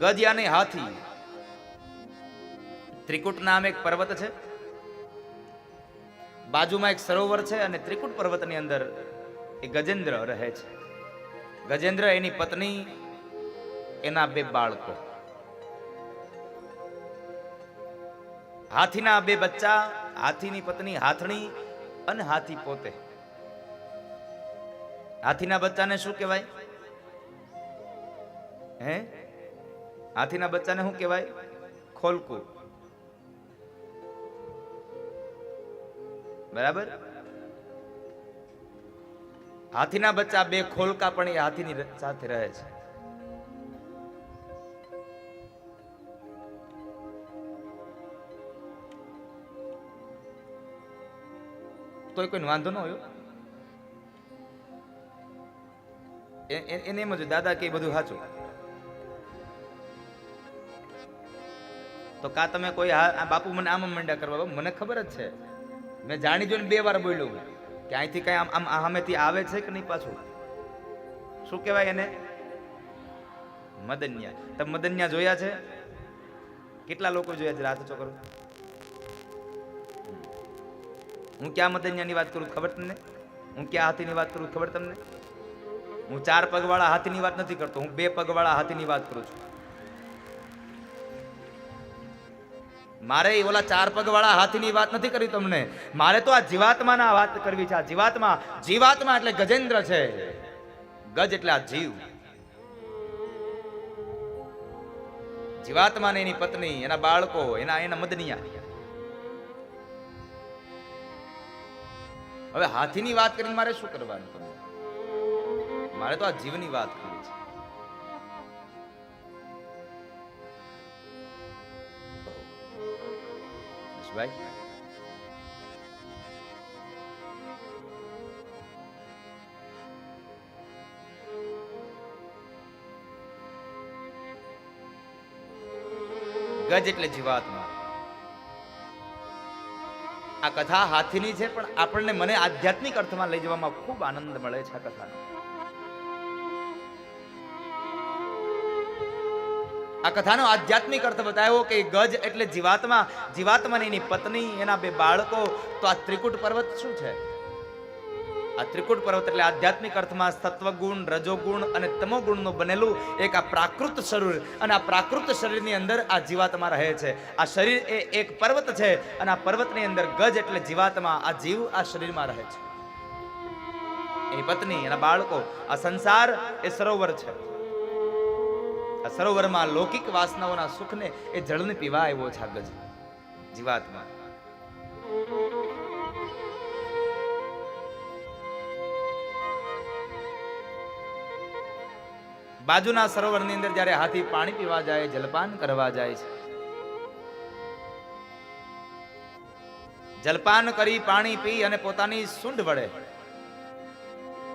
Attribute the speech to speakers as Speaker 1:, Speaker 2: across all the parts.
Speaker 1: ગજ યાની હાથી. ત્રિકુટ નામ એક પર્વત છે, બાજુમાં એક સરોવર છે અને ત્રિકુટ પર્વતની અંદર એ ગજેન્દ્ર રહે છે. ગજેન્દ્ર, એની પત્ની, એના બે બાળકો, હાથીના બે બચ્ચા, હાથીની પત્ની હાથણી અને હાથી પોતે. હાથીના બચ્ચાને શું કહેવાય? હે, હાથીના બચ્ચાને શું કહેવાય? ખોલકું. બરાબર. હાથીના બચ્ચા બે ખોલકા પણ એ હાથીની સાથે રહે છે. તોય કોઈ વાંધો ન હોય. એને એમ જ દાદા કે બધું સાચું. તો કા તમે કોઈ બાપુ મને આમ મંડ્યા કરવા? મને ખબર જ છે, મેં જાણી જોઈને 2 વાર બોલ્યો કે અહીંથી કઈ આમ સામેથી આવે છે કે નહીં. પાછું શું કહેવાય એને? મદન્યા. તમે મદન્યા જોયા છે? કેટલા લોકો જોયા છે? હાથ ઊંચો કરો. હું ક્યાં મદન્યાની વાત કરું ખબર તમને? હું ક્યાં હાથીની વાત કરું ખબર તમને? હું 4 પગવાળા હાથીની વાત નથી કરતો, હું 2 પગવાળા હાથીની વાત કરું છું. મારે ઓલા 4 પગવાળા હાથીની વાત નથી કરવી તમને, મારે તો આ જીવાત્માના વાત કરવી છે. આ જીવાત્મા, જીવાત્મા એટલે ગજેન્દ્ર છે. ગજ એટલે આ જીવ. જીવાત્મા ને એની પત્ની, એના બાળકો, એના મદનિયા. હવે હાથીની વાત કરીને મારે શું કરવાનું? તમને મારે તો આ જીવની વાત કરવી છે. ભાઈ ગજ એટલે જીવાત્મા. આ કથા હાથીની છે, પણ આપણને, મને આધ્યાત્મિક અર્થમાં લઈ જવામાં ખૂબ આનંદ મળે છે આ કથાનો. આ કથાનો આધ્યાત્મિક અર્થ બતાવ્યો કે ગજ એટલે જીવાત્મા, જીવાત્માની એની પત્ની, એના 2 બાળકો. તો આ ત્રિકુટ પર્વત શું છે? આ ત્રિકુટ પર્વત એટલે આધ્યાત્મિક અર્થમાં સત્વગુણ, રજોગુણ અને તમોગુણનું બનેલું એક આ પ્રાકૃત શરીર. અને આ પ્રાકૃત શરીરની અંદર આ જીવાત્મા રહે છે. આ શરીર એ એક પર્વત છે અને આ પર્વતની અંદર ગજ એટલે જીવાત્મા, આ જીવ આ શરીરમાં રહે છે. એની પત્ની, એના બાળકો. આ સંસાર એ સરોવર છે. આ સરોવરમાં લૌકિક વાસનાઓના સુખને એ જળને પીવા આવ્યો છે આ ગજ, જીવાત્મા. બાજુના સરોવરની અંદર જ્યારે હાથી પાણી પીવા જાય, જલપાન કરવા જાય છે, જલપાન કરી પાણી પી અને પોતાની સૂંઢ વડે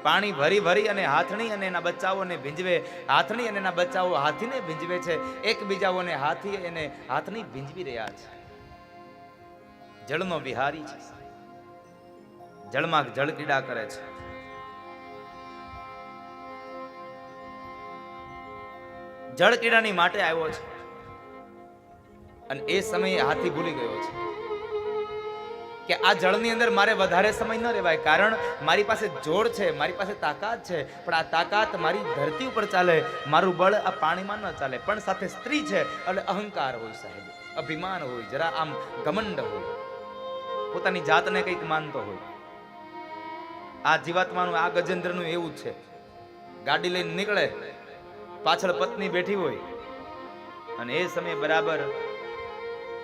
Speaker 1: પાણી ભરી ભરી અને હાથણી અને એના બચ્ચાઓને ભીંજવે. હાથણી અને એના બચ્ચાઓ હાથીને ભીંજવે છે. એકબીજાઓને હાથી અને હાથણી ભીંજવી રહ્યા છે. જળનો વિહારી છે, જળમાં જળ ક્રીડા કરે છે. જળ ક્રીડાની માટે આવ્યો છે. અને એ સમયે હાથી ભૂલી ગયો છે કે આ જળની અંદર મારે વધારે સમય ન રહેવાય, કારણ મારી પાસે જોર છે, મારી પાસે તાકાત છે, પણ આ તાકાત મારી ધરતી ઉપર ચાલે, મારું બળ આ પાણીમાં ન ચાલે. પણ સાથે સ્ત્રી છે એટલે અહંકાર હોય સાહેબ, અભિમાન હોય, જરા આમ ઘમંડ હોય, પોતાની જાતને કંઈક માનતો હોય. આ જીવાત્માનું, આ ગજેન્દ્રનું એવું જ છે. ગાડી લઈને નીકળે, પાછળ પત્ની બેઠી હોય અને એ સમયે બરાબર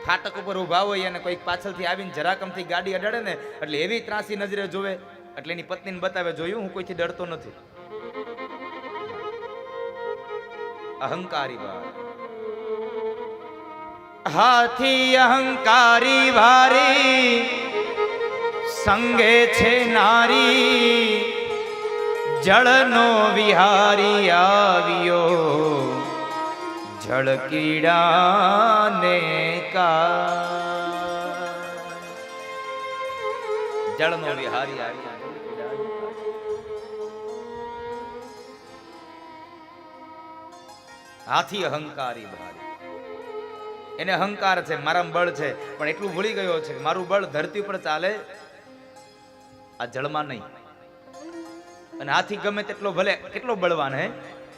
Speaker 1: ફાટક ઉપર ઉભા હોય અને કોઈક પાછળથી આવીને જરાકમથી ગાડી અડાડે ને એટલે એવી ત્રાસી નજરે જોવે, એટલે એની પત્નીને બતાવે, જોયું હું કોઈથી ડરતો નથી. અહંકારી ભાર. હાથી અહંકારી ભારી, સંગે છે નારી, જળનો વિહારી આવ્યો, જળ કીડાને કા. જળનો વિહારી આવ્યો. હાથી અહંકારી ભારી. એને અહંકાર છે, મારામાં બળ છે, પણ એટલું ભૂલી ગયો છે કે મારું બળ ધરતી ઉપર ચાલે, આ જળમાં નહીં. અને હાથી ગમે તેટલો ભલે કેટલો બળવાન હે,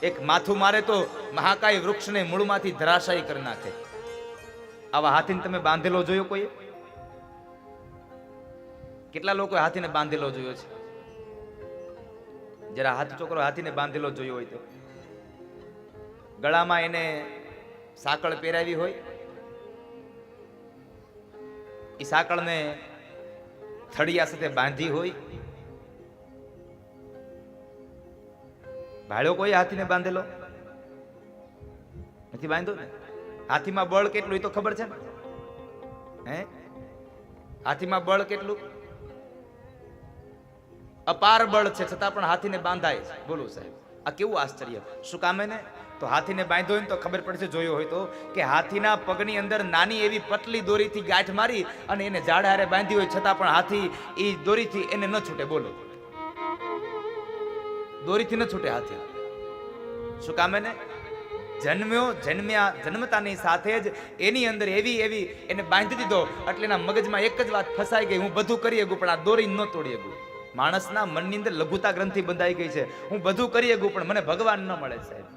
Speaker 1: એક માથું મારે તો મહાકાય વૃક્ષને મૂળમાંથી ધરાશાયી કરી નાખે. આવા હાથીને તમે બાંધેલો જોયો કોઈ? કેટલા લોકો હાથીને બાંધેલો જોયો છે? જરા હાથ છોકરો હાથીને બાંધેલો જોયો હોય તો ગળામાં એને સાંકળ પહેરાવી હોય, એ સાંકળને થળિયા સાથે બાંધી હોય. ભાડ્યો કોઈ હાથીને બાંધેલો નથી? બાંધ્યો ને. હાથીમાં બળ કેટલું એ તો ખબર છે ને? હે, હાથીમાં બળ કેટલું? અપાર બળ છે, છતાં પણ હાથીને બાંધાય છે. બોલો સાહેબ, આ કેવું આશ્ચર્ય! શું કામે ને? તો હાથીને બાંધ્યો હોય ને તો ખબર પડશે, જોયો હોય તો, કે હાથીના પગની અંદર નાની એવી પતલી દોરીથી ગાંઠ મારી અને એને ઝાડ હારે બાંધી હોય, છતાં પણ હાથી એ દોરીથી એને ન છૂટે. બોલો, દોરીથી ન છૂટે હાથી. શું કામે ને? જન્મતાની સાથે જ એની અંદર એવી એને બાંધી દીધો એટલે એના મગજમાં એક જ વાત ફસાઈ ગઈ, હું બધું કરી શકું પણ આ દોરી ન તોડી શકું. માણસના મનની અંદર લઘુતા ગ્રંથિ બંધાઈ ગઈ છે. હું બધું કરી શકું પણ મને ભગવાન ન મળે. સાહેબ,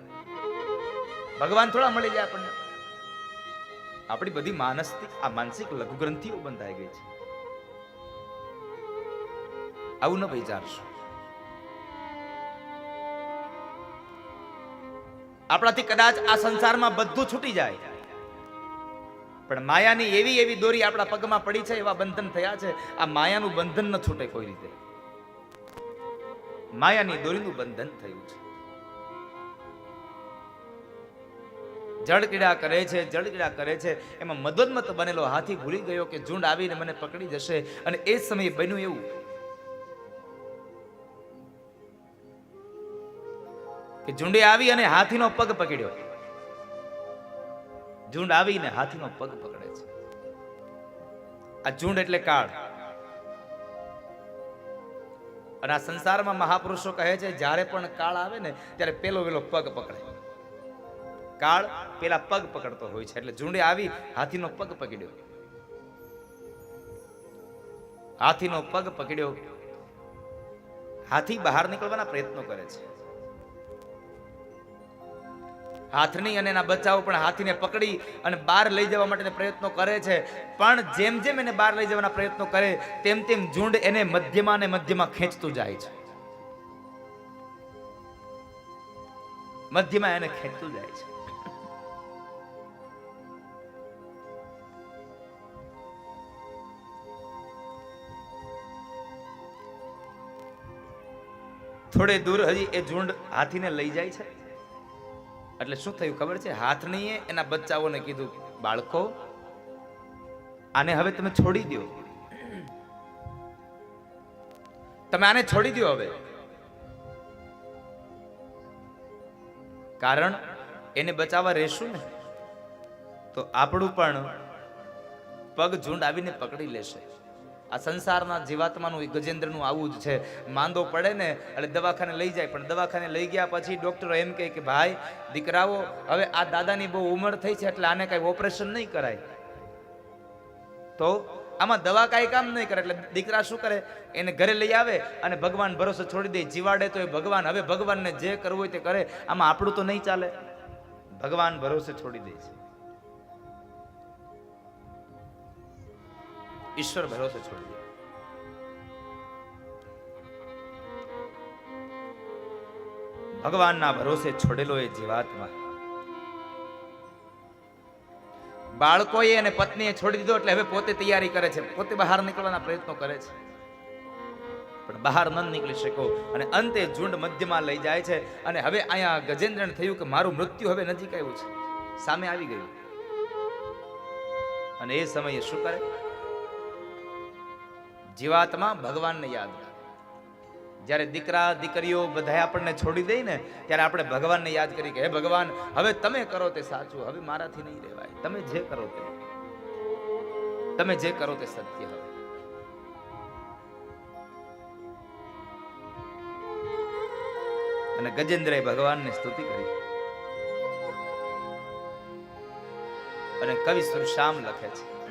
Speaker 1: ભગવાન થોડા મળી જાય આપણને? આપણી બધી માનસિક લઘુ ગ્રંથિઓ બંધાઈ ગઈ છે. આવું ન વિચારશું. આપણાથી કદાચ આ સંસારમાં બધું છૂટી જાય, પણ માયાની એવી દોરી આપણા પગમાં પડી છે, એવા બંધન થયા છે. આ માયાનું બંધન ન છૂટે કોઈ રીતે. માયાની દોરીનું બંધન થયું છે. જળકીડા કરે છે. એમાં મદોન્મત બનેલો હાથી ભૂલી ગયો કે ઝુંડ આવીને મને પકડી જશે. અને એ સમયે બન્યું એવું કે ઝુંડે આવી અને હાથીનો પગ પકડ્યો. ઝુંડ આવીને હાથીનો પગ પકડે છે. આ ઝુંડ એટલે કાળ. અને આ સંસારમાં મહાપુરુષો કહે છે, જ્યારે પણ કાળ આવે ને ત્યારે પેલો પગ પકડે. કાળ પેલા પગ પકડતો હોય છે. એટલે ઝુંડે આવી હાથીનો પગ પકડ્યો. હાથીનો પગ પકડ્યો. હાથી બહાર નીકળવાના પ્રયત્નો કરે છે. હાથની અને એના બચ્ચાઓ પણ હાથીને પકડી અને બહાર લઈ જવા માટે પ્રયત્નો કરે છે. પણ જેમ જેમ એને બહાર લઈ જવાના પ્રયત્નો કરે તેમ ઝુંડ એને મધ્યમાં ખેંચતું જાય છે. મધ્યમાં એને ખેંચતું જાય છે. થોડે દૂર હજી એ ઝુંડ હાથીને લઈ જાય છે. એટલે શું થયું ખબર છે? હાથણીએ એના બચ્ચાઓને કીધું, બાળકો, આને હવે તમે છોડી દો. તમે આને છોડી દો હવે. કારણ એને બચાવવા રહેશું ને તો આપણું પણ પગ ઝુંડ આવીને પકડી લેશે. આ સંસારના જીવાત્માનું ગજેન્દ્રનું આવું જ છે. માંદો પડે ને એટલે દવાખાને લઈ જાય, પણ દવાખાને લઈ ગયા પછી ડોક્ટરો એમ કહે કે ભાઈ દીકરાઓ, હવે આ દાદાની બહુ ઉંમર થઈ છે એટલે આને કઈ ઓપરેશન નહીં કરાય. તો આમાં દવા કાંઈ કામ નહીં કરે. એટલે દીકરા શું કરે? એને ઘરે લઈ આવે અને ભગવાન ભરોસે છોડી દે. જીવાડે તો એ ભગવાન, હવે ભગવાનને જે કરવું હોય તે કરે. આમાં આપણું તો નહીં ચાલે. ભગવાન ભરોસે છોડી દે છે. ઈશ્વર ભરોસે છોડી દે. ભગવાનના ભરોસે છોડેલો એ જીવાત્મા. બાળકોએ અને પત્નીએ છોડી દીધો એટલે હવે પોતે તૈયારી કરે છે, પોતે બહાર નીકળવાના પ્રયત્નો કરે છે, પણ બહાર ન નીકળી શકો. અને અંતે ઝુંડ મધ્યમાં લઈ જાય છે. અને હવે અહીંયા ગજેન્દ્રને થયું કે મારું મૃત્યુ હવે નજીક આવ્યું છે, સામે આવી ગયું. અને એ સમયે શું કરે? જીવાત્મા ભગવાનને યાદ કરે. જ્યારે દીકરા દીકરીઓ બધા આપણને છોડી દે ને ત્યારે આપણે ભગવાનને યાદ કરી કે હે ભગવાન, હવે તમે કરો તે સાચું, હવે મારાથી નહીં રહેવાય. તમે જે કરો તે સત્ય. હવે અને ગજેન્દ્રએ ભગવાનની સ્તુતિ કરી. અને કવિ સુરશ્યામ લખે છે